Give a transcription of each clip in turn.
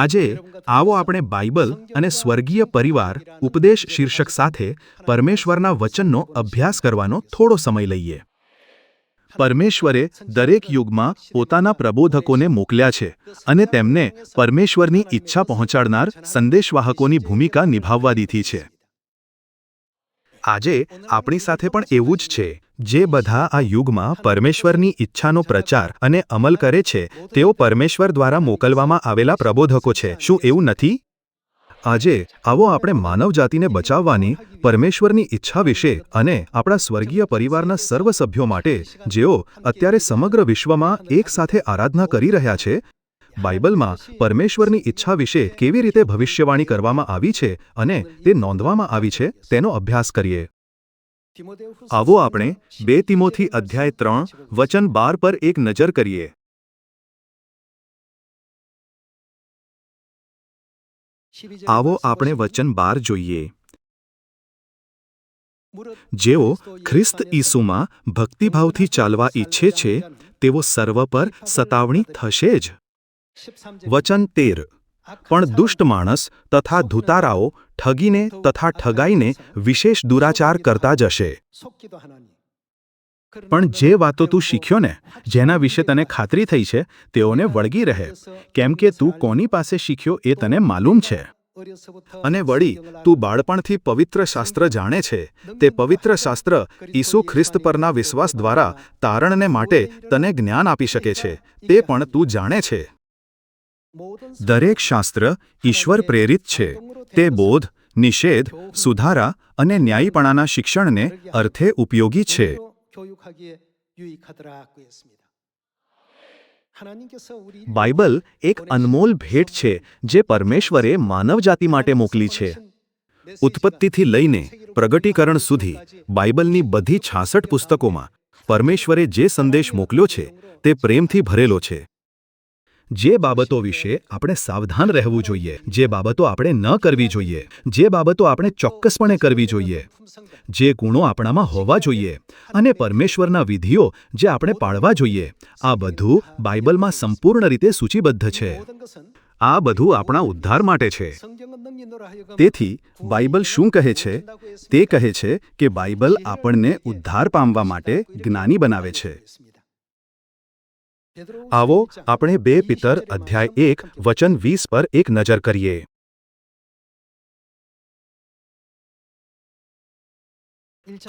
આજે આવો આપણે બાઇબલ અને સ્વર્ગીય પરિવાર ઉપદેશ શીર્ષક સાથે પરમેશ્વરના વચનનો અભ્યાસ કરવાનો થોડો સમય લઈએ. પરમેશ્વરે દરેક યુગમાં પોતાના પ્રબોધકોને મોકલ્યા છે અને તેમને પરમેશ્વરની ઈચ્છા પહોંચાડનાર સંદેશવાહકોની ભૂમિકા નિભાવવા દીધી છે. આજે આપણી સાથે પણ એવું જ છે. જે બધા આ યુગમાં પરમેશ્વરની ઈચ્છાનો પ્રચાર અને અમલ કરે છે તેઓ પરમેશ્વર દ્વારા મોકલવામાં આવેલા પ્રબોધકો છે. શું એવું નથી? આજે આવો આપણે માનવજાતિને બચાવવાની પરમેશ્વરની ઈચ્છા વિશે અને આપણા સ્વર્ગીય પરિવારના સર્વ સભ્યો માટે જેઓ અત્યારે સમગ્ર વિશ્વમાં એક સાથે આરાધના કરી રહ્યા છે, બાઇબલમાં પરમેશ્વરની ઈચ્છા વિશે કેવી રીતે ભવિષ્યવાણી કરવામાં આવી છે અને તે નોંધવામાં આવી છે તેનો અભ્યાસ કરીએ. આવો આપણે 2 તિમોથી અધ્યાય 3 વચન 12 પર એક નજર કરીએ. આવો આપણે વચન 12 જોઈએ. જેઓ ખ્રિસ્ત ઈસુમાં ભક્તિભાવથી ચાલવા ઈચ્છે છે તેઓ સર્વ પર સતાવણી થશે જ. વચન 13 પણ દુષ્ટ માણસ તથા ધૂતારાઓ ઠગીને તથા ઠગાઈને વિશેષ દુરાચાર કરતા જશે. પણ જે વાતો તું શીખ્યો ને, જેના વિશે તને ખાતરી થઈ છે, તેઓને વળગી રહે, કેમ કે તું કોની પાસે શીખ્યો એ તને માલુમ છે. અને વળી તું બાળપણથી પવિત્ર શાસ્ત્ર જાણે છે. તે પવિત્ર શાસ્ત્ર ઈસુ ખ્રિસ્ત પરના વિશ્વાસ દ્વારા તારણને માટે તને જ્ઞાન આપી શકે છે. તે પણ તું જાણે છે. દરેક શાસ્ત્ર ઈશ્વર પ્રેરિત છે. તે બોધ, નિષેધ, સુધારા અને ન્યાયીપણાના શિક્ષણને અર્થે ઉપયોગી છે. બાઇબલ એક અનમોલ ભેટ છે જે પરમેશ્વરે માનવજાતિ માટે મોકલી છે. ઉત્પત્તિથી લઈને પ્રગટીકરણ સુધી બાઇબલની બધી 66 પુસ્તકોમાં પરમેશ્વરે જે સંદેશ મોકલ્યો છે તે પ્રેમથી ભરેલો છે. જે બાબતો વિશે આપણે સાવધાન રહેવું જોઈએ, જે બાબતો આપણે ન કરવી જોઈએ, જે બાબતો આપણે ચોક્કસપણે કરવી જોઈએ, જે ગુણો આપણામાં હોવા જોઈએ અને પરમેશ્વરના વિધિઓ જે આપણે પાળવા જોઈએ, આ બધું બાઇબલમાં સંપૂર્ણ રીતે સૂચિબદ્ધ છે. આ બધું આપણા ઉદ્ધાર માટે છે. તેથી બાઇબલ શું કહે છે? તે કહે છે કે બાઇબલ આપણને ઉદ્ધાર પામવા માટે જ્ઞાની બનાવે છે. આવો આપણે 2 પિતર અધ્યાય 1 વચન 20 પર એક નજર કરીએ.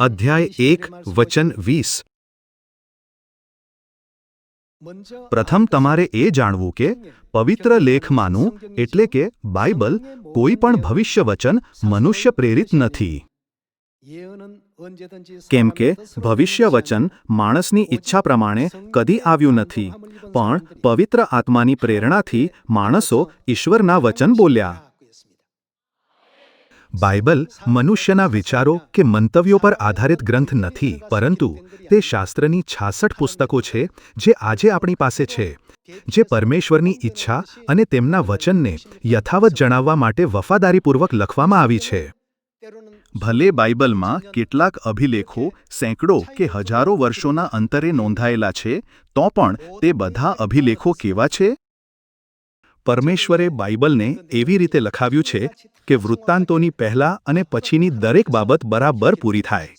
અધ્યાય 1 વચન 20. પ્રથમ તમારે એ જાણવું કે પવિત્ર લેખમાંનું એટલે કે બાઇબલ કોઈ પણ ભવિષ્ય વચન મનુષ્ય પ્રેરિત નથી. કેમ કે ભવિષ્ય વચન માણસની ઈચ્છા પ્રમાણે કદી આવ્યું નથી, પણ પવિત્ર આત્માની પ્રેરણાથી માણસો ઈશ્વરના વચન બોલ્યા. બાઇબલ મનુષ્યના વિચારો કે મંતવ્યો પર આધારિત ગ્રંથ નથી, પરંતુ તે શાસ્ત્રની 66 પુસ્તકો છે જે આજે આપણી પાસે છે, જે પરમેશ્વરની ઈચ્છા અને તેમના વચનને યથાવત જણાવવા માટે વફાદારીપૂર્વક લખવામાં આવી છે. ભલે બાઇબલમાં કેટલાક અભિલેખો સેંકડો કે હજારો વર્ષોના અંતરે નોંધાયેલા છે, તો પણ તે બધા અભિલેખો કેવા છે? પરમેશ્વરે બાઇબલને એવી રીતે લખાવ્યું છે કે વૃત્તાંતોની પહેલા અને પછીની દરેક બાબત બરાબર પૂરી થાય.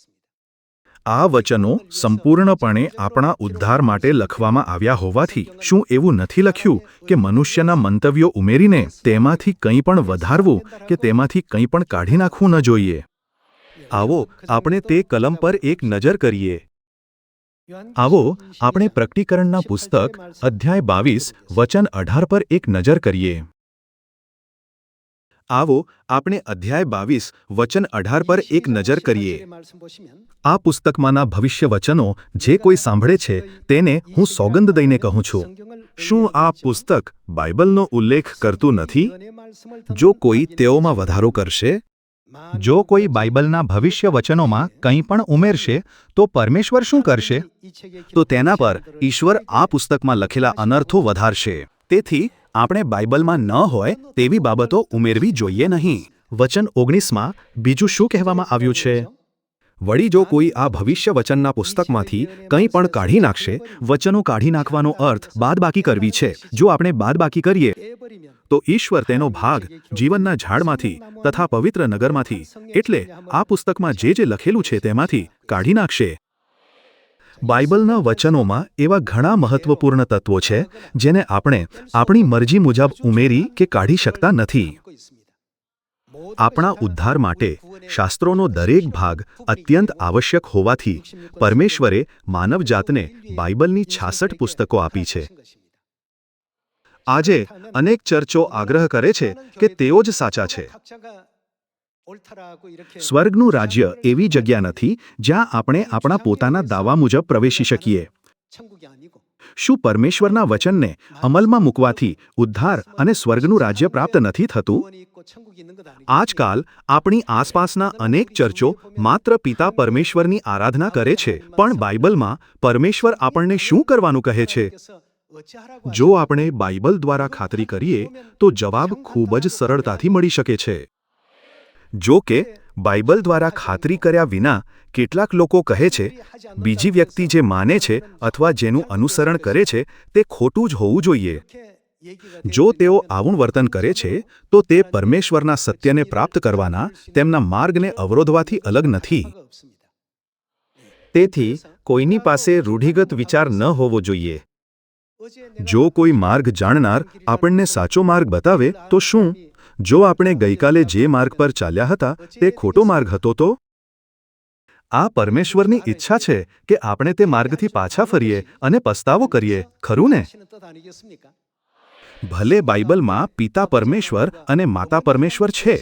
આ વચનો સંપૂર્ણપણે આપણા ઉદ્ધાર માટે લખવામાં આવ્યા હોવાથી શું એવું નથી લખ્યું કે મનુષ્યના મંતવ્યો ઉમેરીને તેમાંથી કંઈ પણ વધારવું કે તેમાંથી કંઈ પણ કાઢી નાખવું ન જોઈએ? આવો આપણે તે કલમ પર એક નજર કરીએ. આવો આપણે પ્રકટીકરણના પુસ્તક અધ્યાય 22 વચન 18 પર એક નજર કરીએ. આવો આપણે અધ્યાય 22 વચન 18 પર એક નજર કરીએ. આ પુસ્તકમાંના ભવિષ્ય વચનો જે કોઈ સાંભળે છે તેને હું સોગંદ દઈને કહું છું. શું આ પુસ્તક બાઇબલનો ઉલ્લેખ કરતું નથી? જો કોઈ તેઓમાં વધારો કરશે, જો કોઈ બાઇબલના ભવિષ્ય વચનોમાં કંઈ પણ ઉમેરશે, તો પરમેશ્વર શું કરશે? તો તેના પર ઈશ્વર આ પુસ્તકમાં લખેલા અનર્થો વધારશે. તેથી આપણે બાઇબલમાં ન હોય તેવી બાબતો ઉમેરવી જોઈએ નહીં. વચન 19માં બીજું શું કહેવામાં આવ્યું છે? વળી જો કોઈ આ ભવિષ્ય વચનના પુસ્તકમાંથી કંઈ પણ કાઢી નાખશે, વચનો કાઢી નાખવાનો અર્થ બાદબાકી કરવી છે. જો આપણે બાદબાકી કરીએ તો ઈશ્વર તેનો ભાગ જીવનના ઝાડમાંથી તથા પવિત્ર નગરમાંથી, એટલે આ પુસ્તકમાં જે લખેલું છે તેમાંથી કાઢી નાખશે. બાઇબલના વચનોમાં એવા ઘણા મહત્વપૂર્ણ તત્વો છે જેને આપણે આપણી મરજી મુજબ ઉમેરી કે કાઢી શકતા નથી. આપણા ઉદ્ધાર માટે શાસ્ત્રોનો દરેક ભાગ અત્યંત આવશ્યક હોવાથી પરમેશ્વરે માનવજાતને બાઇબલની 66 પુસ્તકો આપી છે. આજે અનેક ચર્ચો આગ્રહ કરે છે કે તેઓ જ સાચા છે. સ્વર્ગનું રાજ્ય એવી જગ્યા નથી જ્યાં આપણે આપણા પોતાના દાવા મુજબ પ્રવેશી શકીએ. શું પરમેશ્વરના વચનને અમલમાં મૂકવાથી ઉદ્ધાર અને સ્વર્ગનું રાજ્ય પ્રાપ્ત નથી થતું? આજકાલ આપણી આસપાસના અનેક ચર્ચો માત્ર પિતા પરમેશ્વરની આરાધના કરે છે, પણ બાઇબલમાં પરમેશ્વર આપણને શું કરવાનું કહે છે? જો આપણે બાઇબલ દ્વારા ખાતરી કરીએ તો જવાબ ખૂબ જ સરળતાથી મળી શકે છે. જો કે બાઇબલ દ્વારા ખાતરી કર્યા વિના કેટલાક લોકો કહે છે બીજી વ્યક્તિ જે માને છે અથવા જેનું અનુસરણ કરે છે તે ખોટું જ હોવું જોઈએ. જો તેઓ આવું વર્તન કરે છે તો તે પરમેશ્વરના સત્યને પ્રાપ્ત કરવાના તેમના માર્ગને અવરોધવાથી અલગ નથી. તેથી કોઈની પાસે રૂઢિગત વિચાર ન હોવો જોઈએ. જો કોઈ માર્ગ જાણનાર આપણને સાચો માર્ગ બતાવે તો શું? જો આપણે ગઈકાલે જે માર્ગ પર ચાલ્યા હતા તે ખોટો માર્ગ હતો તો? આ પરમેશ્વરની ઈચ્છા છે કે આપણે તે માર્ગથી પાછા ફરીએ અને પસ્તાવો કરીએ, ખરું ને? ભલે બાઇબલમાં પિતા પરમેશ્વર અને માતા પરમેશ્વર છે,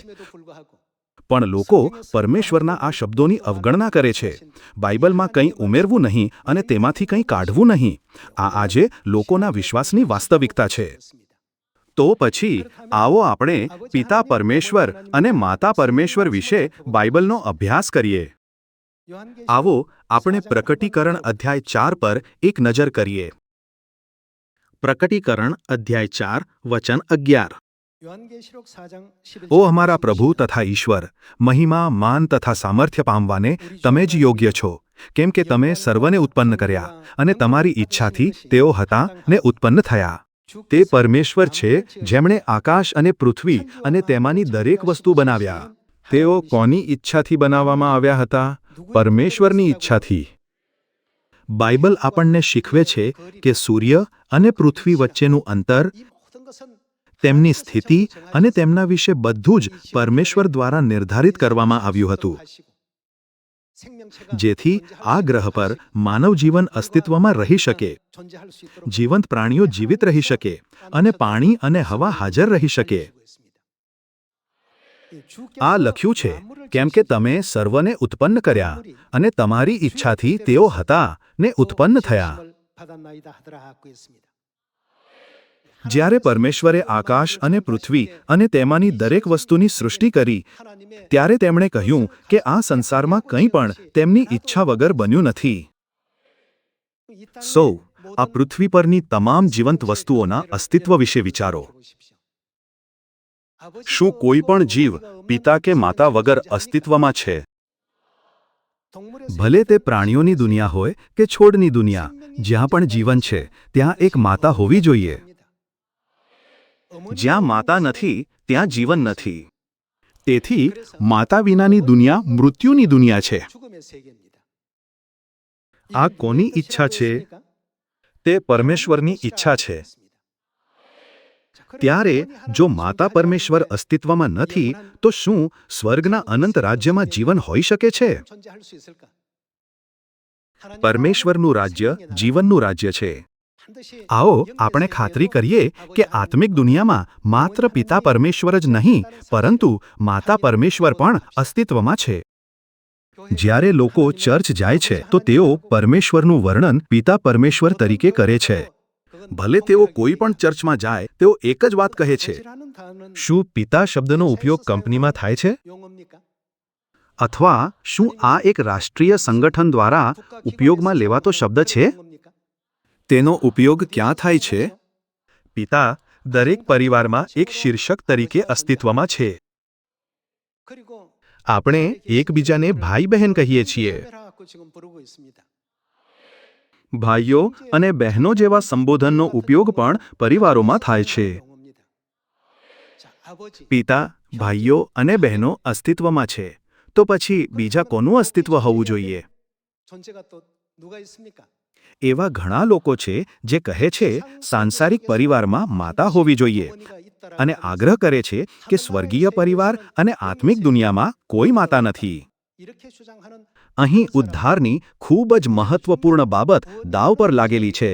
પણ લોકો પરમેશ્વરના આ શબ્દોની અવગણના કરે છે. બાઇબલમાં કંઈ ઉમેરવું નહીં અને તેમાંથી કંઈ કાઢવું નહીં. આ આજે લોકોના વિશ્વાસની વાસ્તવિકતા છે. તો પછી આવો આપણે પિતા પરમેશ્વર અને માતા પરમેશ્વર વિશે બાઇબલનો અભ્યાસ કરીએ. આવો આપણે પ્રકટીકરણ અધ્યાય 4 પર એક નજર કરીએ. પ્રકટીકરણ અધ્યાય 4 વચન 11. ઓ અમારા પ્રભુ તથા ઈશ્વર, મહિમા, માન તથા સામર્થ્ય પામવાને તમે જ યોગ્ય છો, કેમ કે તમે સર્વને ઉત્પન્ન કર્યા અને તમારી ઈચ્છાથી તેઓ હતા ને ઉત્પન્ન થયા. તે પરમેશ્વર છે જેમણે આકાશ અને પૃથ્વી અને તેમાંની દરેક વસ્તુ બનાવ્યા. તેઓ કોની ઈચ્છાથી બનાવવામાં આવ્યા હતા? પરમેશ્વરની ઈચ્છાથી. બાઇબલ આપણને શીખવે છે કે સૂર્ય અને પૃથ્વી વચ્ચેનું અંતર, તેમની સ્થિતિ અને તેમના વિશે બધું જ પરમેશ્વર દ્વારા નિર્ધારિત કરવામાં આવ્યું હતું, જેથી આ ગ્રહ પર માનવ જીવન અસ્તિત્વમાં રહી શકે, જીવંત પ્રાણીઓ જીવિત રહી શકે અને પાણી અને હવા હાજર રહી શકે. આ લખ્યું છે કેમ કે તમે સર્વને ઉત્પન્ન કર્યા અને તમારી ઈચ્છાથી તેઓ હતા ને ઉત્પન્ન થયા. જ્યારે પરમેશ્વરે આકાશ અને પૃથ્વી અને તેમાંની દરેક વસ્તુની સૃષ્ટિ કરી ત્યારે તેમણે કહ્યું કે આ સંસારમાં કંઈ પણ તેમની ઈચ્છા વગર બન્યું નથી. આ પૃથ્વી પરની તમામ જીવંત વસ્તુઓના અસ્તિત્વ વિશે વિચારો. શું કોઈ પણ જીવ પિતા કે માતા વગર અસ્તિત્વમાં છે? ભલે તે પ્રાણીઓની દુનિયા હોય કે છોડની દુનિયા, જ્યાં પણ જીવન છે ત્યાં એક માતા હોવી જોઈએ. જ્યાં માતા નથી ત્યાં જીવન નથી. તેથી માતા વિનાની દુનિયા મૃત્યુની દુનિયા છે. આ કોની ઈચ્છા છે? તે પરમેશ્વરની ઈચ્છા છે. ત્યારે જો માતા પરમેશ્વર અસ્તિત્વમાં નથી તો શું સ્વર્ગના અનંત રાજ્યમાં જીવન હોઈ શકે છે? પરમેશ્વરનું રાજ્ય જીવનનું રાજ્ય છે. આવો આપણે ખાતરી કરીએ કે આત્મિક દુનિયામાં માત્ર પિતા પરમેશ્વર જ નહીં પરંતુ માતા પરમેશ્વર પણ અસ્તિત્વમાં છે. જ્યારે લોકો ચર્ચ જાય છે તો તેઓ પરમેશ્વરનું વર્ણન પિતા પરમેશ્વર તરીકે કરે છે. ભલે તેઓ કોઈ પણ ચર્ચમાં જાય તેઓ એક જ વાત કહે છે. શું પિતા શબ્દનો ઉપયોગ કંપનીમાં થાય છે? અથવા શું આ એક રાષ્ટ્રીય સંગઠન દ્વારા ઉપયોગમાં લેવાતો શબ્દ છે? તેનો ઉપયોગ ક્યાં થાય છે? પિતા દરેક પરિવારમાં એક શીર્ષક તરીકે અસ્તિત્વમાં છે. આપણે એકબીજાને ભાઈ બહેન કહીએ છીએ. ભાઈઓ અને બહેનો જેવા સંબોધનનો ઉપયોગ પણ પરિવારોમાં થાય છે. પિતા, ભાઈઓ અને બહેનો અસ્તિત્વમાં છે, તો પછી બીજા કોનું અસ્તિત્વ હોવું જોઈએ? એવા ઘણા લોકો છે જે કહે છે સાંસારિક પરિવારમાં માતા હોવી જોઈએ અને આગ્રહ કરે છે કે સ્વર્ગીય પરિવાર અને આત્મિક દુનિયામાં કોઈ માતા નથી. અહીં ઉદ્ધારની ખૂબ જ મહત્વપૂર્ણ બાબત દાવ પર લાગેલી છે.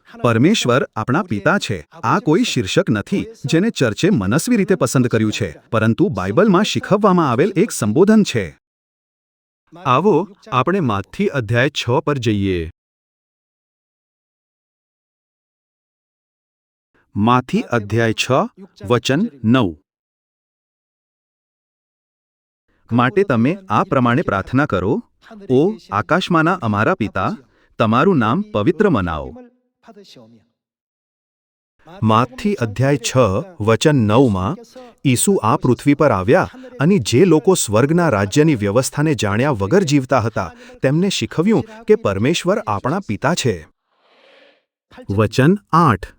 પરમેશ્વર આપણા પિતા છે. આ કોઈ શીર્ષક નથી જેને ચર્ચે મનસ્વી રીતે પસંદ કર્યું છે, પરંતુ બાઇબલમાં શીખવવામાં આવેલ એક સંબોધન છે. આવો આપણે માથી અધ્યાય 6 પર જઈએ. માથી અધ્યાય 6 વચન 9. માટે તમે આ પ્રમાણે પ્રાર્થના કરો: ઓ આકાશમાંના અમારા પિતા, તમારું નામ પવિત્ર મનાવો. માથી અધ્યાય 6 વચન 9માં ઈસુ આ પૃથ્વી પર આવ્યા અને જે લોકો સ્વર્ગના રાજ્યની વ્યવસ્થાને જાણ્યા વગર જીવતા હતા તેમને શીખવ્યું કે પરમેશ્વર આપણા પિતા છે. વચન 8.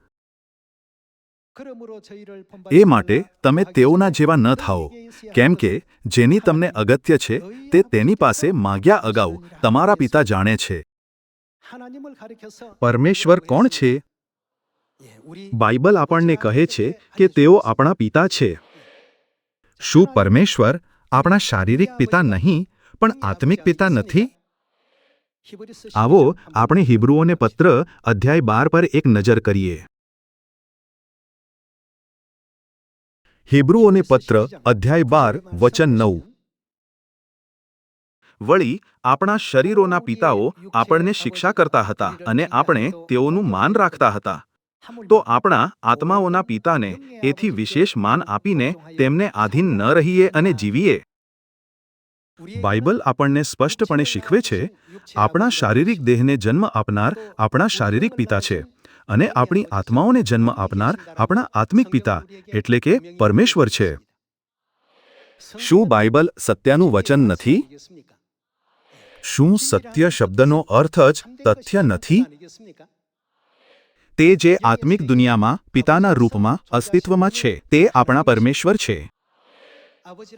એ માટે તમે તેઓના જેવા ન થાઓ, કેમ કે જેની તમને અગત્ય છે તે તેની પાસે માંગ્યા અગાઉ તમારા પિતા જાણે છે. પરમેશ્વર કોણ છે? બાઇબલ આપણને કહે છે કે તેઓ આપણા પિતા છે. શું પરમેશ્વર આપણા શારીરિક પિતા નહીં પણ આત્મિક પિતા નથી? આવો આપણે હિબ્રુઓને પત્ર અધ્યાય 12 પર એક નજર કરીએ. હિબ્રુઓને પત્ર અધ્યાય 12 વચન 9. વળી આપણા શરીરોના પિતાઓ આપણને શિક્ષા કરતા હતા અને આપણે તેઓનું માન રાખતા હતા, તો આપણા આત્માઓના પિતાને એથી વિશેષ માન આપીને તેમને આધીન ન રહીએ અને જીવીએ. બાઇબલ આપણને સ્પષ્ટપણે શીખવે છે આપણા શારીરિક દેહને જન્મ આપનાર આપણા શારીરિક પિતા છે અને આપણી આત્માઓને જન્મ આપનાર આપણા આત્મિક પિતા એટલે કે પરમેશ્વર છે. શું બાઇબલ સત્યનું વચન નથી? શું સત્ય શબ્દનો અર્થ જ તથ્ય નથી? તે જે આત્મિક દુનિયામાં પિતાના રૂપમાં અસ્તિત્વમાં છે તે આપણા પરમેશ્વર છે.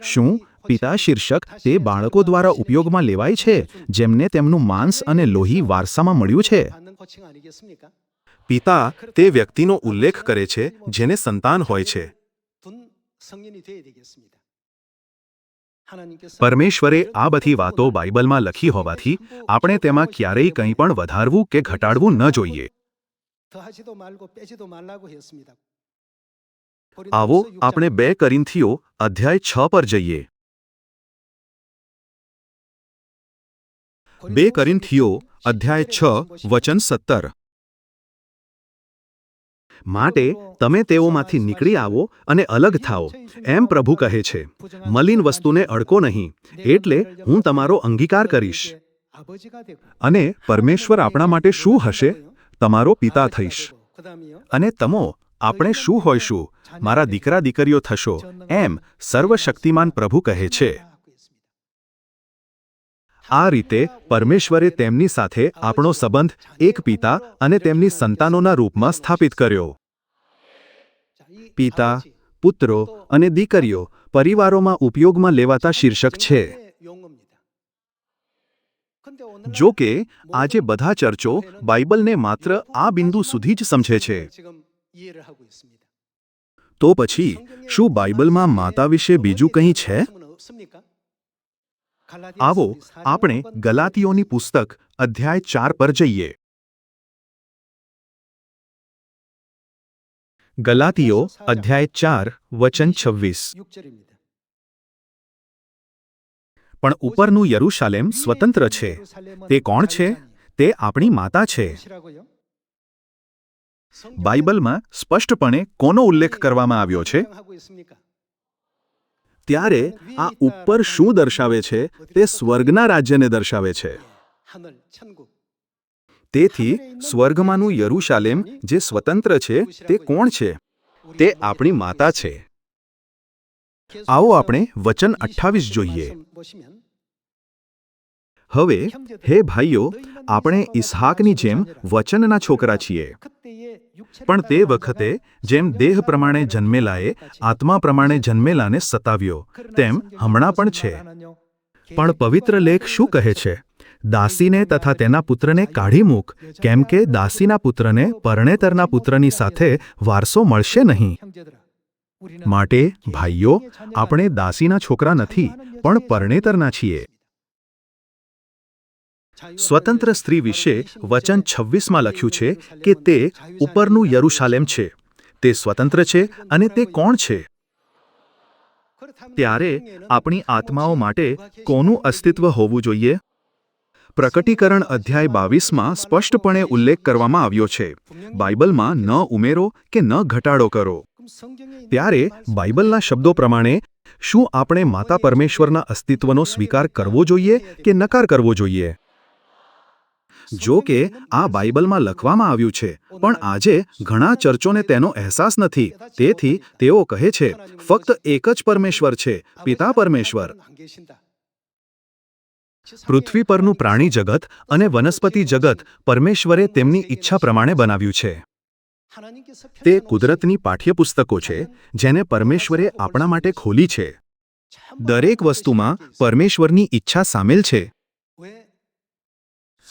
શું પિતા શીર્ષક તે બાળકો દ્વારા ઉપયોગમાં લેવાય છે જેમને તેમનું માંસ અને લોહી વારસામાં મળ્યું છે? પિતા તે વ્યક્તિનો ઉલ્લેખ કરે છે જેને સંતાન હોય છે. પરમેશ્વરે આ બધી વાતો બાઇબલમાં લખી હોવાથી આપણે તેમાં ક્યારેય કંઈ પણ વધારવું કે ઘટાડવું ન જોઈએ. આવો આપણે 2 કોરિન્થીઓ અધ્યાય 6 પર જઈએ. 2 કોરિન્થીઓ અધ્યાય 6 વચન 17. માટે તમે તેઓમાંથી નીકળી આવો અને અલગ થાઓ, એમ પ્રભુ કહે છે. મલિન વસ્તુને અડકો નહીં, એટલે હું તમારો અંગીકાર કરીશ. અને પરમેશ્વર આપણા માટે શું હશે? તમારો પિતા થઈશ. અને તમો આપણે શું હોઈશું? મારા દીકરા દીકરીઓ થશો, એમ સર્વશક્તિમાન પ્રભુ કહે છે. આ રીતે પરમેશ્વરે તેમની સાથે આપણો સંબંધ એક પિતા અને તેમની સંતાનોના રૂપમાં સ્થાપિત કર્યો. પિતા, પુત્રો અને દીકરીઓ પરિવારોમાં ઉપયોગમાં લેવાતા શીર્ષક છે. જો કે આજે બધા ચર્ચો બાઇબલને માત્ર આ બિંદુ સુધી જ સમજે છે. તો પછી શું બાઇબલમાં માતા વિશે બીજું કંઈ છે? આવો આપણે ગલાતીયોની પુસ્તક અધ્યાય 4 પર જઈએ. ગલાતીયો અધ્યાય 4 વચન 26. પણ ઉપરનું યરૂશાલેમ સ્વતંત્ર છે. તે કોણ છે? તે આપણી માતા છે. બાઇબલમાં સ્પષ્ટપણે કોનો ઉલ્લેખ કરવામાં આવ્યો છે? ત્યારે આ ઉપર શું દર્શાવે છે? તે સ્વર્ગના રાજ્યને દર્શાવે છે. તેથી સ્વર્ગમાંનું યરૂશાલેમ જે સ્વતંત્ર છે તે કોણ છે? તે આપણી માતા છે. આવો આપણે વચન 28 જોઈએ. હવે હે ભાઈઓ, આપણે ઇસ્હાકની જેમ વચનના છોકરા છીએ. પણ તે વખતે જેમ દેહ પ્રમાણે જન્મેલાએ આત્મા પ્રમાણે જન્મેલાને સતાવ્યો, તેમ હમણાં પણ છે. પણ પવિત્ર લેખ શું કહે છે? દાસીને તથા તેના પુત્રને કાઢી મૂક, કેમ કે દાસીના પુત્રને પરણેતરના પુત્રની સાથે વારસો મળશે નહીં. માટે ભાઈઓ, આપણે દાસીના છોકરા નથી, પણ પરણેતરના છીએ. સ્વતંત્ર સ્ત્રી વિશે વચન 26માં લખ્યું છે કે તે ઉપરનું યરુશાલેમ છે. તે સ્વતંત્ર છે અને તે કોણ છે? ત્યારે આપણી આત્માઓ માટે કોનું અસ્તિત્વ હોવું જોઈએ? પ્રકટીકરણ અધ્યાય 22માં સ્પષ્ટપણે ઉલ્લેખ કરવામાં આવ્યો છે. બાઇબલમાં ન ઉમેરો કે ન ઘટાડો કરો. ત્યારે બાઇબલના શબ્દો પ્રમાણે શું આપણે માતા પરમેશ્વરના અસ્તિત્વનો સ્વીકાર કરવો જોઈએ કે નકાર કરવો જોઈએ? જો કે આ બાઇબલમાં લખવામાં આવ્યું છે, પણ આજે ઘણા ચર્ચોને તેનો અહેસાસ નથી. તેથી તેઓ કહે છે ફક્ત એક જ પરમેશ્વર છે, પિતા પરમેશ્વર. પૃથ્વી પરનું પ્રાણી જગત અને વનસ્પતિ જગત પરમેશ્વરે તેમની ઈચ્છા પ્રમાણે બનાવ્યું છે. તે કુદરતની પાઠ્યપુસ્તકો છે જેને પરમેશ્વરે આપણા માટે ખોલી છે. દરેક વસ્તુમાં પરમેશ્વરની ઈચ્છા સામેલ છે.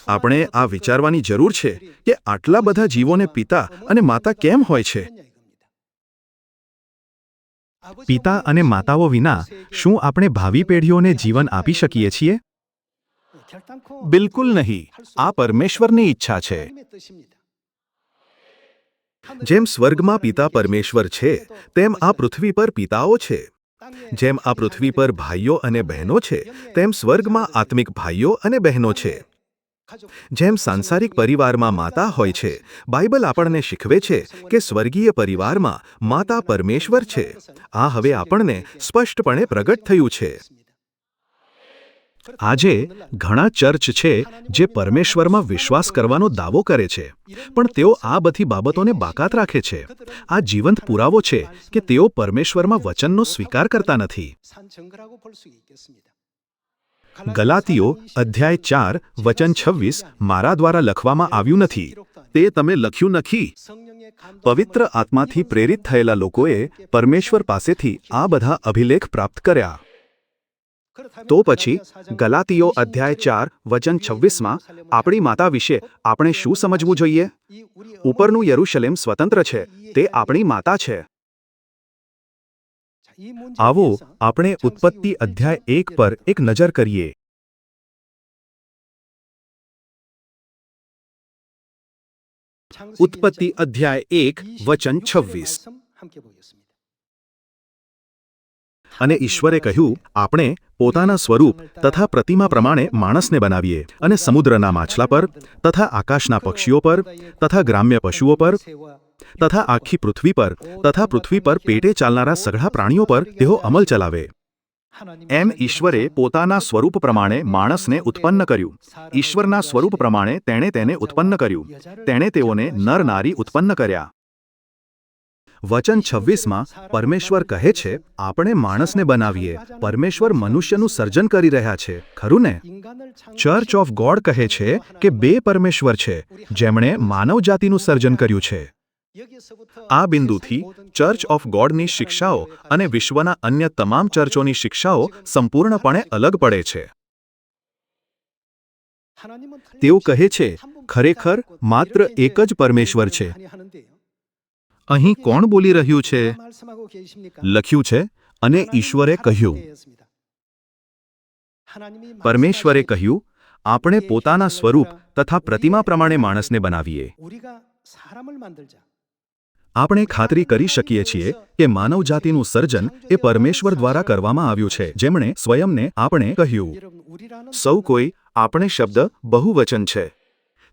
આપણે આ વિચારવાની જરૂર છે કે આટલા બધા જીવોને પિતા અને માતા કેમ હોય છે? પિતા અને માતાઓ વિના શું આપણે ભાવિ પેઢીઓને જીવન આપી શકીએ છીએ? બિલકુલ નહીં. આ પરમેશ્વરની ઈચ્છા છે. જેમ સ્વર્ગમાં પિતા પરમેશ્વર છે, તેમ આ પૃથ્વી પર પિતાઓ છે. જેમ આ પૃથ્વી પર ભાઈઓ અને બહેનો છે, તેમ સ્વર્ગમાં આત્મિક ભાઈઓ અને બહેનો છે. જેમ સાંસારિક પરિવારમાં માતા હોય છે, બાઇબલ આપણને શીખવે છે કે સ્વર્ગીય પરિવારમાં માતા પરમેશ્વર છે. આ હવે આપણને સ્પષ્ટપણે પ્રગટ થયું છે. આજે ઘણા ચર્ચ છે જે પરમેશ્વરમાં વિશ્વાસ કરવાનો દાવો કરે છે, પણ તેઓ આ બધી બાબતોને બાકાત રાખે છે. આ જીવંત પુરાવો છે કે તેઓ પરમેશ્વરમાં વચનનો સ્વીકાર કરતા નથી. ગલાતીઓ અધ્યાય 4 વચન 26 મારા દ્વારા લખવામાં આવ્યું નથી, તે તમે લખ્યું નથી. પવિત્ર આત્માથી પ્રેરિત થયેલા લોકોએ પરમેશ્વર પાસેથી આ બધા અભિલેખ પ્રાપ્ત કર્યા. તો પછી ગલાતીઓ અધ્યાય 4 વચન 26માં આપણી માતા વિશે આપણે શું સમજવું જોઈએ? ઉપરનું યરુશલેમ સ્વતંત્ર છે, તે આપણી માતા છે. આવો આપણે ઉત્પત્તિ અધ્યાય 1 પર એક નજર કરીએ. ઉત્પત્તિ અધ્યાય 1 વચન 26. અને ઈશ્વરે કહ્યું, આપણે પોતાના સ્વરૂપ તથા પ્રતિમા પ્રમાણે માણસને બનાવીએ, અને સમુદ્રના માછલા પર તથા આકાશના પક્ષીઓ પર તથા ગ્રામ્ય પશુઓ પર તથા આખી પૃથ્વી પર તથા પૃથ્વી પર પેટે ચાલનારા સઘળા પ્રાણીઓ પર તેઓ અમલ ચલાવે. એમ ઈશ્વરે પોતાના સ્વરૂપ પ્રમાણે માણસને ઉત્પન્ન કર્યું. ઈશ્વરના સ્વરૂપ પ્રમાણે તેણે તેને ઉત્પન્ન કર્યું. તેણે તેઓને નર નારી ઉત્પન્ન કર્યા. વચન 26માં પરમેશ્વર કહે છે, આપણે માણસને બનાવીએ. પરમેશ્વર મનુષ્યનું સર્જન કરી રહ્યા છે, ખરું ને? ચર્ચ ઓફ ગોડ કહે છે કે બે પરમેશ્વર છે જેમણે માનવ જાતિનું સર્જન કર્યું છે. આ બિંદુથી ચર્ચ ઓફ ગોડની શિક્ષાઓ અને વિશ્વના અન્ય તમામ ચર્ચોની શિક્ષાઓ સંપૂર્ણપણે અલગ પડે છે. તેઓ કહે છે, ખરેખર માત્ર એક જ પરમેશ્વર છે. અહીં કોણ બોલી રહ્યું છે? લખ્યું છે, અને ઈશ્વરે કહ્યું. પરમેશ્વરે કહ્યું, આપણે પોતાના સ્વરૂપ તથા પ્રતિમા પ્રમાણે માણસને બનાવીએ. આપણે ખાતરી કરી શકીએ છીએ કે માનવ જાતિનું સર્જન એ પરમેશ્વર દ્વારા કરવામાં આવ્યું છે, જેમણે સ્વયંને આપણે કહ્યું. સૌ કોઈ આપણે શબ્દ બહુવચન છે,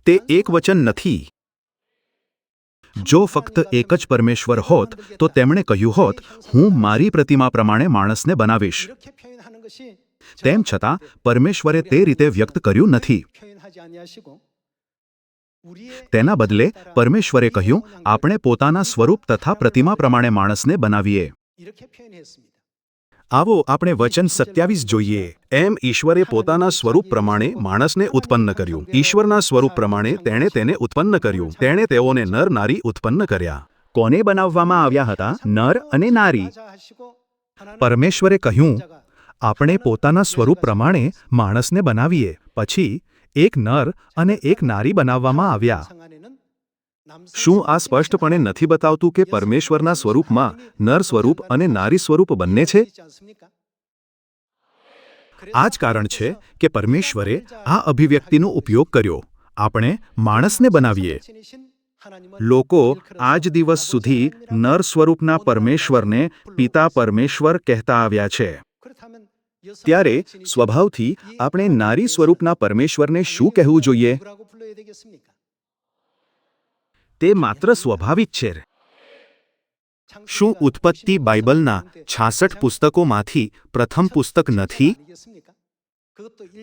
તે એક વચન નથી. જો ફક્ત એક જ પરમેશ્વર હોત તો તેમણે કહ્યું હોત, હું મારી પ્રતિમા પ્રમાણે માણસને બનાવીશ. તેમ છતાં પરમેશ્વરે તે રીતે વ્યક્ત કર્યું નથી. તેના બદલે પરમેશ્વરે કહ્યું, આપણે પોતાના સ્વરૂપ તથા પ્રતિમા પ્રમાણે માણસને બનાવીએ. આવો આપણે વચન 27 જોઈએ. એમ ઈશ્વરે પોતાના સ્વરૂપ પ્રમાણે માણસને ઉત્પન્ન કર્યું. ઈશ્વરના સ્વરૂપ પ્રમાણે તેણે તેને ઉત્પન્ન કર્યું. તેણે તેઓને નર નારી ઉત્પન્ન કર્યા. કોને બનાવવામાં આવ્યા હતા? નર અને નારી. પરમેશ્વરે કહ્યું, આપણે પોતાના સ્વરૂપ પ્રમાણે માણસને બનાવીએ. પછી એક નર અને એક નારી બનાવવામાં આવ્યા. શું આ સ્પષ્ટપણે નથી બતાવતું કે પરમેશ્વરના સ્વરૂપમાં નર સ્વરૂપ અને નારી સ્વરૂપ બંને છે? આ જ કારણ છે કે પરમેશ્વરે આ અભિવ્યક્તિનો ઉપયોગ કર્યો, આપણે માણસને બનાવીએ. લોકો આજ દિવસ સુધી નર સ્વરૂપના પરમેશ્વરને પિતા પરમેશ્વર કહેતા આવ્યા છે. ત્યારે સ્વભાવથી આપણે નારી સ્વરૂપના પરમેશ્વરને શું કહેવું જોઈએ? તે માત્ર સ્વાભાવિક છે. શું ઉત્પત્તિ બાઇબલના 66 પુસ્તકોમાંથી પ્રથમ પુસ્તક નથી?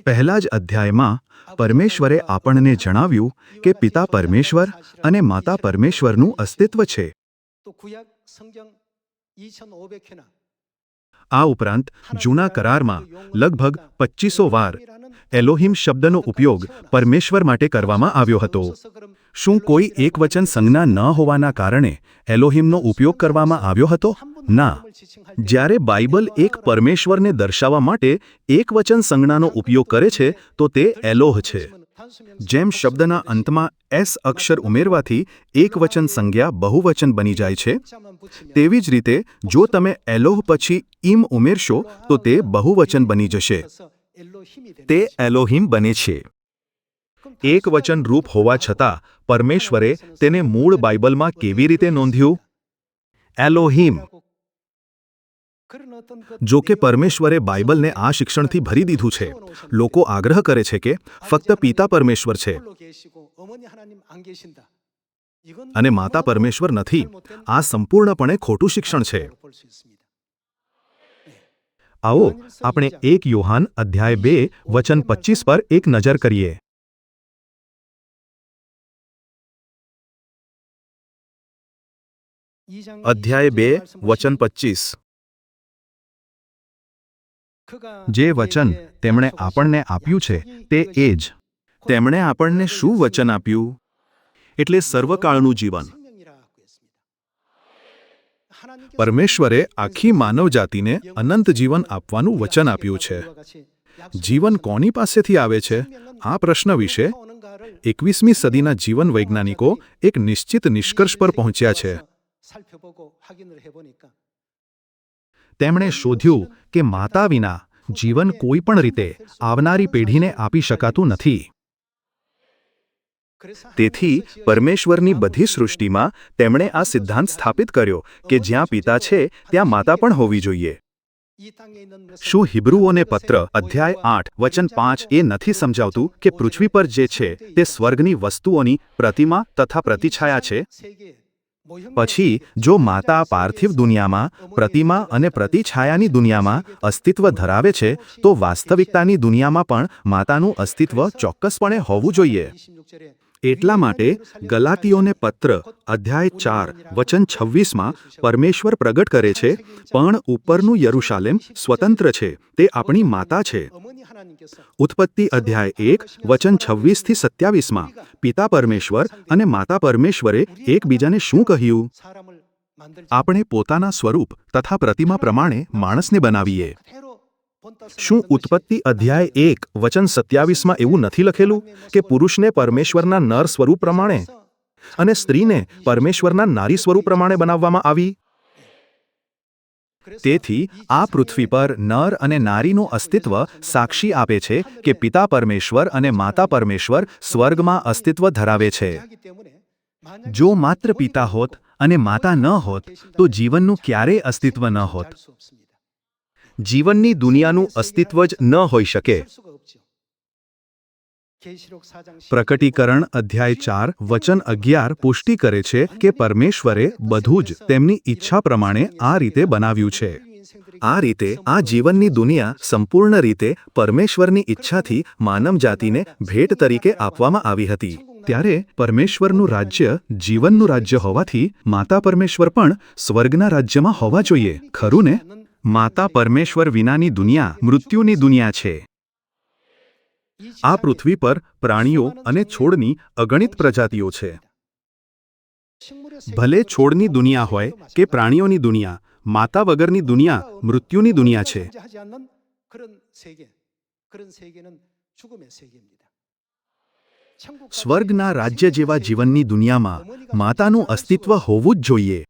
પહેલા જ અધ્યાયમાં પરમેશ્વરે આપણને જણાવ્યું કે પિતા પરમેશ્વર અને માતા પરમેશ્વરનું અસ્તિત્વ છે. આ ઉપરાંત જૂના કરારમાં લગભગ 2500 વાર એલોહિમ શબ્દનો ઉપયોગ પરમેશ્વર માટે કરવામાં આવ્યો હતો. શું કોઈ એકવચન સંજ્ઞા ન હોવાના કારણે એલોહિમનો ઉપયોગ કરવામાં આવ્યો હતો? ના. જ્યારે બાઇબલ એક પરમેશ્વરને દર્શાવવા માટે એકવચન સંજ્ઞાનો ઉપયોગ કરે છે તો તે એલોહ છે. જેમ શબ્દના અંતમાં એસ અક્ષર ઉમેરવાથી એકવચન સંજ્ઞા બહુવચન બની જાય છે, તેવી જ રીતે જો તમે એલોહ પછી ઇમ ઉમેરશો તો તે બહુવચન બની જશે. તે એલોહિમ બને છે. એકવચન રૂપ હોવા છતાં પરમેશ્વરે તેને મૂળ બાઇબલમાં કેવી રીતે નોંધ્યું? એલોહિમ. જો કે પરમેશ્વરે બાઇબલને આ શિક્ષણથી ભરી દીધું છે. લોકો આગ્રહ કરે છે કે ફક્ત પિતા પરમેશ્વર છે અને માતા પરમેશ્વર નથી. આ સંપૂર્ણપણે ખોટું શિક્ષણ છે. આવો આપણે 1 યોહાન અધ્યાય 2 વચન 25 પર એક નજર કરીએ. અધ્યાય 2 વચન 25. જે વચન તેમણે આપણને આપ્યું છે તે એ જ. તેમણે આપણને શું વચન આપ્યું? એટલે સર્વકાળનું જીવન. પરમેશ્વરે આખી માનવજાતિને અનંત જીવન આપવાનું વચન આપ્યું છે. જીવન કોની પાસેથી આવે છે? આ પ્રશ્ન વિશે 21મી સદીના જીવન વૈજ્ઞાનિકો એક નિશ્ચિત નિષ્કર્ષ પર પહોંચ્યા છે. તેમણે શોધ્યું કે માતા વિના જીવન કોઈ પણ રીતે આવનારી પેઢીને આપી શકાતું નથી. તેથી પરમેશ્વરની બધી સૃષ્ટિમાં તેમણે આ સિદ્ધાંત સ્થાપિત કર્યો કે જ્યાં પિતા છે ત્યાં માતા પણ હોવી જોઈએ. શું હિબ્રુઓને પત્ર અધ્યાય 8 વચન 5 એ નથી સમજાવતું કે પૃથ્વી પર જે છે તે સ્વર્ગની વસ્તુઓની પ્રતિમા તથા પ્રતિછાયા છે? પછી જો માતા પાર્થિવ દુનિયામાં પ્રતિમા અને પ્રતિછાયાની દુનિયામાં અસ્તિત્વ ધરાવે છે તો વાસ્તવિકતાની દુનિયામાં પણ માતાનું અસ્તિત્વ ચોક્કસપણે હોવું જોઈએ. એટલા માટે ગલાતીઓને પત્ર અધ્યાય 4 વચન 26માં પરમેશ્વર પ્રગટ કરે છે, પણ ઉપરનું યરુશાલેમ સ્વતંત્ર છે, તે આપણી માતા છે. ઉત્પત્તિ અધ્યાય 1 વચન 26 થી 27માં પિતા પરમેશ્વર અને માતા પરમેશ્વરે એકબીજાને શું કહ્યું? આપણે પોતાના સ્વરૂપ તથા પ્રતિમા પ્રમાણે માણસને બનાવીએ. શું ઉત્પત્તિ અધ્યાય 1 વચન 27માં એવું નથી લખેલું કે પુરુષને પરમેશ્વરના નર સ્વરૂપ પ્રમાણે અને સ્ત્રીને પરમેશ્વરના નારી સ્વરૂપ પ્રમાણે બનાવવામાં આવી? તેથી આ પૃથ્વી પર નર અને નારીનું અસ્તિત્વ સાક્ષી આપે છે કે પિતા પરમેશ્વર અને માતા પરમેશ્વર સ્વર્ગમાં અસ્તિત્વ ધરાવે છે. જો માત્ર પિતા હોત અને માતા ન હોત તો જીવનનું ક્યારેય અસ્તિત્વ ન હોત. જીવનની દુનિયાનું અસ્તિત્વ જ ન હોઈ શકે. પ્રકટીકરણ અધ્યાય 4 વચન 11 પુષ્ટિ કરે છે કે પરમેશ્વરે બધું જ તેમની ઈચ્છા પ્રમાણે આ રીતે બનાવ્યું છે. આ રીતે આ જીવનની દુનિયા સંપૂર્ણ રીતે પરમેશ્વરની ઈચ્છાથી માનવજાતિને ભેટ તરીકે આપવામાં આવી હતી. ત્યારે પરમેશ્વરનું રાજ્ય જીવનનું રાજ્ય હોવાથી માતા પરમેશ્વર પણ સ્વર્ગના રાજ્યમાં હોવા જોઈએ, ખરું ને? માતા પરમેશ્વર વિનાની દુનિયા મૃત્યુની દુનિયા છે. આ પૃથ્વી પર પ્રાણીઓ અને છોડની અગણિત પ્રજાતિઓ છે. ભલે છોડની દુનિયા હોય કે પ્રાણીઓની દુનિયા, માતા વગરની દુનિયા મૃત્યુની દુનિયા છે. સ્વર્ગના રાજ્ય જેવા જીવનની દુનિયામાં માતાનું અસ્તિત્વ હોવું જ જોઈએ.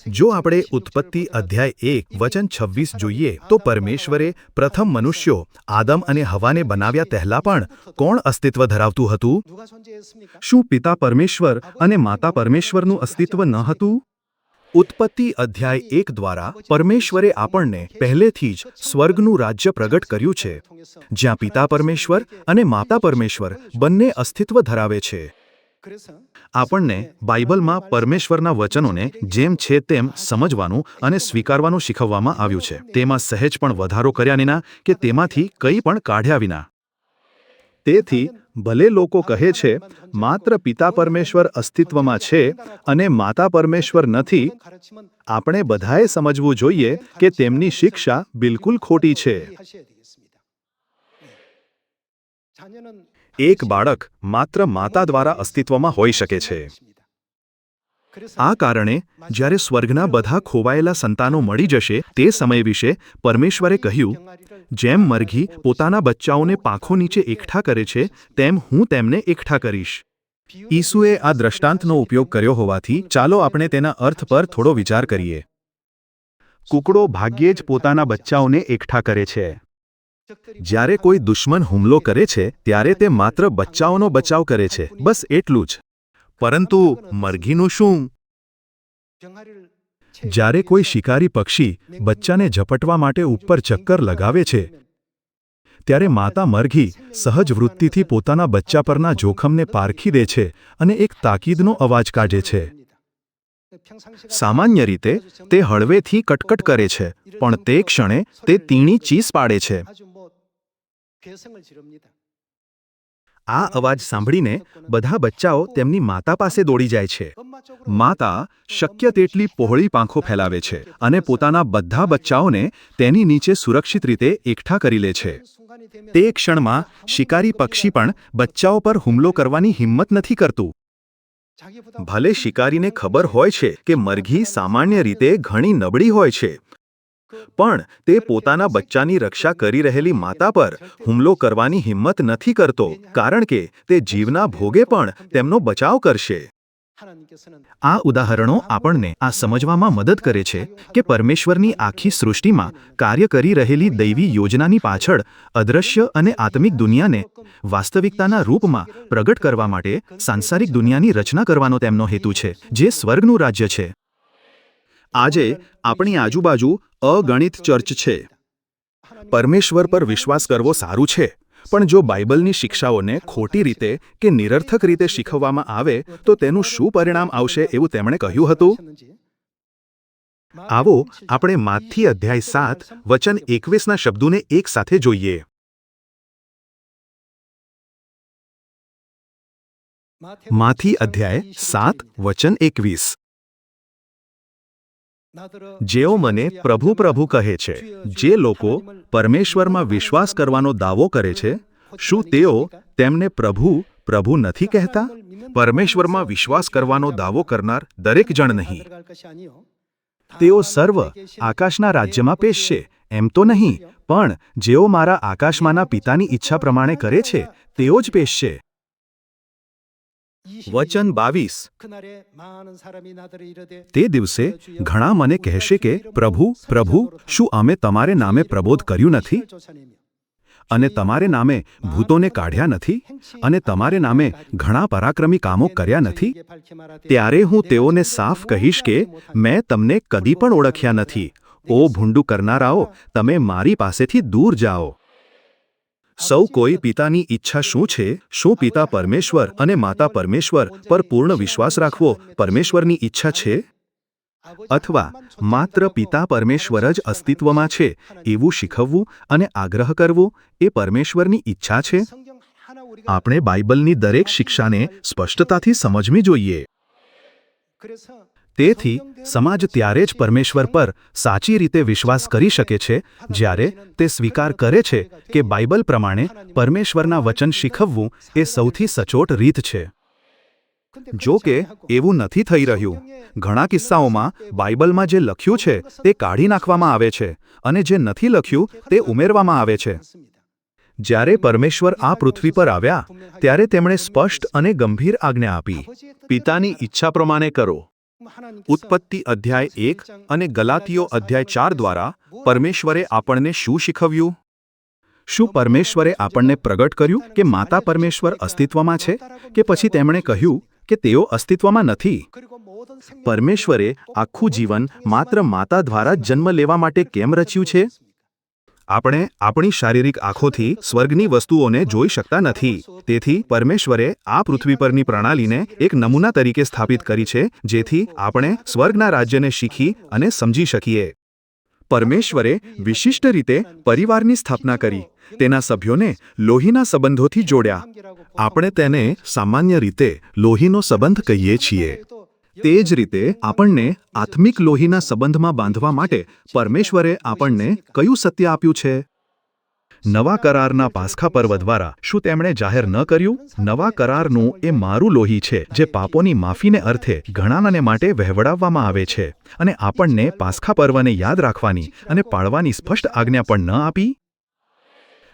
જો આપણે ઉત્પત્તિ અધ્યાય 1 વચન 26 જોઈએ તો પરમેશ્વરે પ્રથમ મનુષ્યો આદમ અને હવાને બનાવ્યા પહેલા પણ કોણ અસ્તિત્વ ધરાવતું હતું? શું પિતા પરમેશ્વર અને માતા પરમેશ્વરનું અસ્તિત્વ ન હતું? ઉત્પત્તિ અધ્યાય 1 દ્વારા પરમેશ્વરે આપણને પહેલેથી જ સ્વર્ગનું રાજ્ય પ્રગટ કર્યું છે, જ્યાં પિતા પરમેશ્વર અને માતા પરમેશ્વર બંને અસ્તિત્વ ધરાવે છે. આપણને બાઇબલમાં પરમેશ્વરના વચનોને જેમ છે તેમ સમજવાનું અને સ્વીકારવાનું શીખવવામાં આવ્યું છે. તેમાં સહેજ પણ વધારો કર્યા વિના કે તેમાંથી કંઈ પણ કાઢ્યા વિના. તેથી ભલે લોકો કહે છે માત્ર પિતા પરમેશ્વર અસ્તિત્વમાં છે અને માતા પરમેશ્વર નથી, આપણે બધાએ સમજવું જોઈએ કે તેમની શિક્ષા બિલકુલ ખોટી છે. એક બાળક માત્ર માતા દ્વારા અસ્તિત્વમાં હોઈ શકે છે. આ કારણે જ્યારે સ્વર્ગના બધા ખોવાયેલા સંતાનો મળી જશે તે સમય વિશે પરમેશ્વરે કહ્યું, જેમ મરઘી પોતાના બચ્ચાઓને પાંખો નીચે એકઠા કરે છે તેમ હું તેમને એકઠા કરીશ. ઈસુએ આ દ્રષ્ટાંતનો ઉપયોગ કર્યો હોવાથી ચાલો આપણે તેના અર્થ પર થોડો વિચાર કરીએ. કૂકડો ભાગ્યે જ પોતાના બચ્ચાઓને એકઠા કરે છે. જ્યારે કોઈ દુશ્મન હુમલો કરે છે ત્યારે તે માત્ર બચ્ચાઓનો બચાવ કરે છે, બસ એટલું જ. પરંતુ મરઘીનું શું? જ્યારે કોઈ શિકારી પક્ષી બચ્ચાને ઝપટવા માટે ઉપર ચક્કર લગાવે છે ત્યારે માતા મરઘી સહજ વૃત્તિથી પોતાના બચ્ચા પરના જોખમને પારખી દે છે અને એક તાકીદનો અવાજ કાઢે છે. સામાન્ય રીતે તે હળવેથી કટકટ કરે છે, પણ તે ક્ષણે તે તીણી ચીસ પાડે છે. આ અવાજ સાંભળીને બધા બચ્ચાઓ તેમની માતા પાસે દોડી જાય છે. માતા શક્ય તેટલી પહોળી પાંખો ફેલાવે છે અને પોતાના બધા બચ્ચાઓને તેની નીચે સુરક્ષિત રીતે એકઠા કરી લે છે. તે ક્ષણમાં શિકારી પક્ષી પણ બચ્ચાઓ પર હુમલો કરવાની હિંમત નથી કરતું. ભલે શિકારીને ખબર હોય છે કે મરઘી સામાન્ય રીતે ઘણી નબળી હોય છે, પણ તે પોતાના બચ્ચાની રક્ષા કરી રહેલી માતા પર હુમલો કરવાની હિંમત નથી કરતો, કારણ કે તે જીવના ભોગે પણ તેમનો બચાવ કરશે. આ ઉદાહરણો આપણને આ સમજવામાં મદદ કરે છે કે પરમેશ્વરની આખી સૃષ્ટિમાં કાર્ય કરી રહેલી દૈવી યોજનાની પાછળ અદૃશ્ય અને આત્મિક દુનિયાને વાસ્તવિકતાના રૂપમાં પ્રગટ કરવા માટે સાંસારિક દુનિયાની રચના કરવાનો તેમનો હેતુ છે, જે સ્વર્ગનું રાજ્ય છે. આજે આપણી આજુબાજુ અગણિત ચર્ચ છે. પરમેશ્વર પર વિશ્વાસ કરવો સારું છે, પણ જો બાઇબલની શિક્ષાઓને ખોટી રીતે કે નિરર્થક રીતે શીખવવામાં આવે તો તેનું શું પરિણામ આવશે એવું તેમણે કહ્યું હતું. આવો આપણે માથી અધ્યાય 7 વચન 21ના શબ્દોને એક સાથે જોઈએ. માથી અધ્યાય 7 વચન 21. જેઓ મને પ્રભુ પ્રભુ કહે છે, જે લોકો પરમેશ્વરમાં વિશ્વાસ કરવાનો દાવો કરે છે, શું તેઓ તેમને પ્રભુ પ્રભુ નથી કહેતા? પરમેશ્વરમાં વિશ્વાસ કરવાનો દાવો કરનાર દરેક જણ નહીં. તેઓ સર્વ આકાશના રાજ્યમાં પેશશે એમ તો નહીં, પણ જેઓ મારા આકાશમાંના પિતાની ઈચ્છા પ્રમાણે કરે છે તેઓ જ પેશશે. વચન 22. તે દિવસે ઘણા મને કહેશે કે પ્રભુ પ્રભુ, શું અમે તમારે નામે પ્રબોધ કર્યું નથી? અને તમારે નામે ભૂતોને કાઢ્યા નથી? અને તમારે નામે ઘણા પરાક્રમી કામો કર્યા નથી? ત્યારે હું તેઓને સાફ કહીશ કે મેં તમને કદી પણ ઓળખ્યા નથી. ઓ ભૂંડું કરનારાઓ, તમે મારી પાસેથી દૂર જાઓ. સૌ કોઈ પિતાની ઈચ્છા શું છે? શું પિતા પરમેશ્વર અને માતા પરમેશ્વર પર પૂર્ણ વિશ્વાસ રાખવો પરમેશ્વરની ઈચ્છા છે? અથવા માત્ર પિતા પરમેશ્વર જ અસ્તિત્વમાં છે એવું શીખવવું અને આગ્રહ કરવો એ પરમેશ્વરની ઈચ્છા છે? આપણે બાઇબલની દરેક શિક્ષાને સ્પષ્ટતાથી સમજવી જોઈએ. તેથી સમાજ ત્યારે જ પરમેશ્વર પર સાચી રીતે વિશ્વાસ કરી શકે છે જ્યારે તે સ્વીકાર કરે છે કે બાઇબલ પ્રમાણે પરમેશ્વરના વચન શીખવવું એ સૌથી સચોટ રીત છે. જો કે એવું નથી થઈ રહ્યું. ઘણા કિસ્સાઓમાં બાઇબલમાં જે લખ્યું છે તે કાઢી નાખવામાં આવે છે અને જે નથી લખ્યું તે ઉમેરવામાં આવે છે. જ્યારે પરમેશ્વર આ પૃથ્વી પર આવ્યા ત્યારે તેમણે સ્પષ્ટ અને ગંભીર આજ્ઞા આપી, પિતાની ઈચ્છા પ્રમાણે કરો. ઉત્પત્તિ અધ્યાય 1 અને ગલાતીયો અધ્યાય 4 દ્વારા પરમેશ્વરે આપણને શું શીખવ્યું? શું પરમેશ્વરે આપણને પ્રગટ કર્યું કે માતા પરમેશ્વર અસ્તિત્વમાં છે, કે પછી તેમણે કહ્યું કે તેઓ અસ્તિત્વમાં નથી? પરમેશ્વરે આખું જીવન માત્ર માતા દ્વારા જ જન્મ લેવા માટે કેમ રચ્યું છે? આપણે આપણી શારીરિક આંખોથી સ્વર્ગની વસ્તુઓને જોઈ શકતા નથી. તેથી પરમેશ્વરે આ પૃથ્વી પરની પ્રણાલીને એક નમૂના તરીકે સ્થાપિત કરી છે જેથી આપણે સ્વર્ગના રાજ્યને શીખી અને સમજી શકીએ. પરમેશ્વરે વિશિષ્ટ રીતે પરિવારની સ્થાપના કરી, તેના સભ્યોને લોહીના સંબંધોથી જોડ્યા. આપણે તેને સામાન્ય રીતે લોહીનો સંબંધ કહીએ છીએ. તે જ રીતે આપણને આત્મિક લોહીના સંબંધમાં બાંધવા માટે પરમેશ્વરે આપણને કયું સત્ય આપ્યું છે? નવા કરારના પાસ્ખા પર્વ દ્વારા શું તેમણે જાહેર ન કર્યું? નવા કરારનું એ મારું લોહી છે જે પાપોની માફીને અર્થે ઘણાને માટે વહેવડાવવામાં આવે છે. અને આપણને પાસ્ખા પર્વને યાદ રાખવાની અને પાળવાની સ્પષ્ટ આજ્ઞા પણ ન આપી?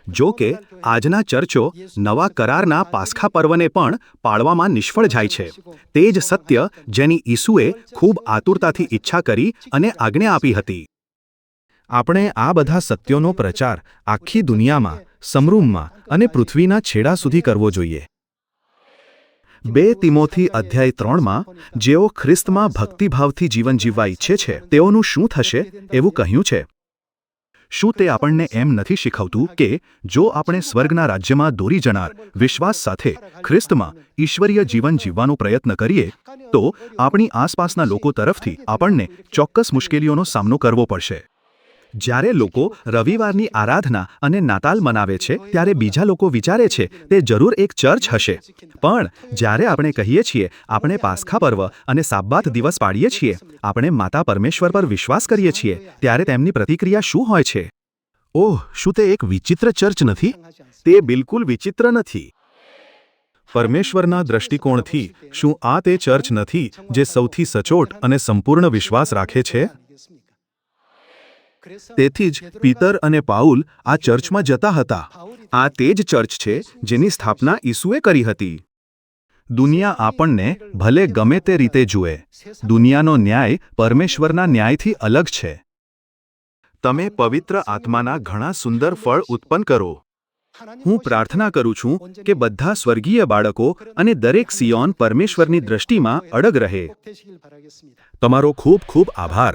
જો કે આજના ચર્ચો નવા કરારના પાસ્ખા પર્વને પણ પાળવામાં નિષ્ફળ જાય છે. તે જ સત્ય જેની ઈસુએ ખૂબ આતુરતાથી ઈચ્છા કરી અને આજ્ઞા આપી હતી. આપણે આ બધા સત્યોનો પ્રચાર આખી દુનિયામાં, સમરૂમમાં અને પૃથ્વીના છેડા સુધી કરવો જોઈએ. 2 તિમોથી અધ્યાય 3માં જેઓ ખ્રિસ્તમાં ભક્તિભાવથી જીવન જીવવા ઈચ્છે છે તેઓનું શું થશે એવું કહ્યું છે. શું તે આપણને એમ નથી શીખવતું કે જો આપણે સ્વર્ગના રાજ્યમાં દોરી જનાર વિશ્વાસ સાથે ખ્રિસ્તમાં ઈશ્વરીય જીવન જીવવાનો પ્રયત્ન કરીએ તો આપણી આસપાસના લોકો તરફથી આપણને ચોક્કસ મુશ્કેલીઓનો સામનો કરવો પડશે? જ્યારે લોકો રવિવારની આરાધના અને નાતાલ મનાવે છે ત્યારે બીજા લોકો વિચારે છે તે જરૂર એક ચર્ચ હશે. પણ જ્યારે આપણે કહીએ છીએ આપણે પાસ્ખા પર્વ અને સાબ્બાત દિવસ પાળીએ છીએ, આપણે માતા પરમેશ્વર પર વિશ્વાસ કરીએ છીએ, ત્યારે તેમની પ્રતિક્રિયા શું હોય છે? ઓહ, શું તે એક વિચિત્ર ચર્ચ નથી? તે બિલકુલ વિચિત્ર નથી. પરમેશ્વરના દૃષ્ટિકોણથી શું આ તે ચર્ચ નથી જે સૌથી સચોટ અને સંપૂર્ણ વિશ્વાસ રાખે છે? તેથી જ પીતર અને પાઉલ આ ચર્ચમાં જતા હતા. આ તે જ ચર્ચ છે જેની સ્થાપના ઈસુએ કરી હતી. દુનિયા આપણને ભલે ગમે તે રીતે જુએ, દુનિયાનો ન્યાય પરમેશ્વરના ન્યાયથી અલગ છે. તમે પવિત્ર આત્માના ઘણા સુંદર ફળ ઉત્પન્ન કરો. હું પ્રાર્થના કરું છું કે બધા સ્વર્ગીય બાળકો અને દરેક સિયોન પરમેશ્વરની દ્રષ્ટિમાં અડગ રહે. તમારો ખૂબ ખૂબ આભાર.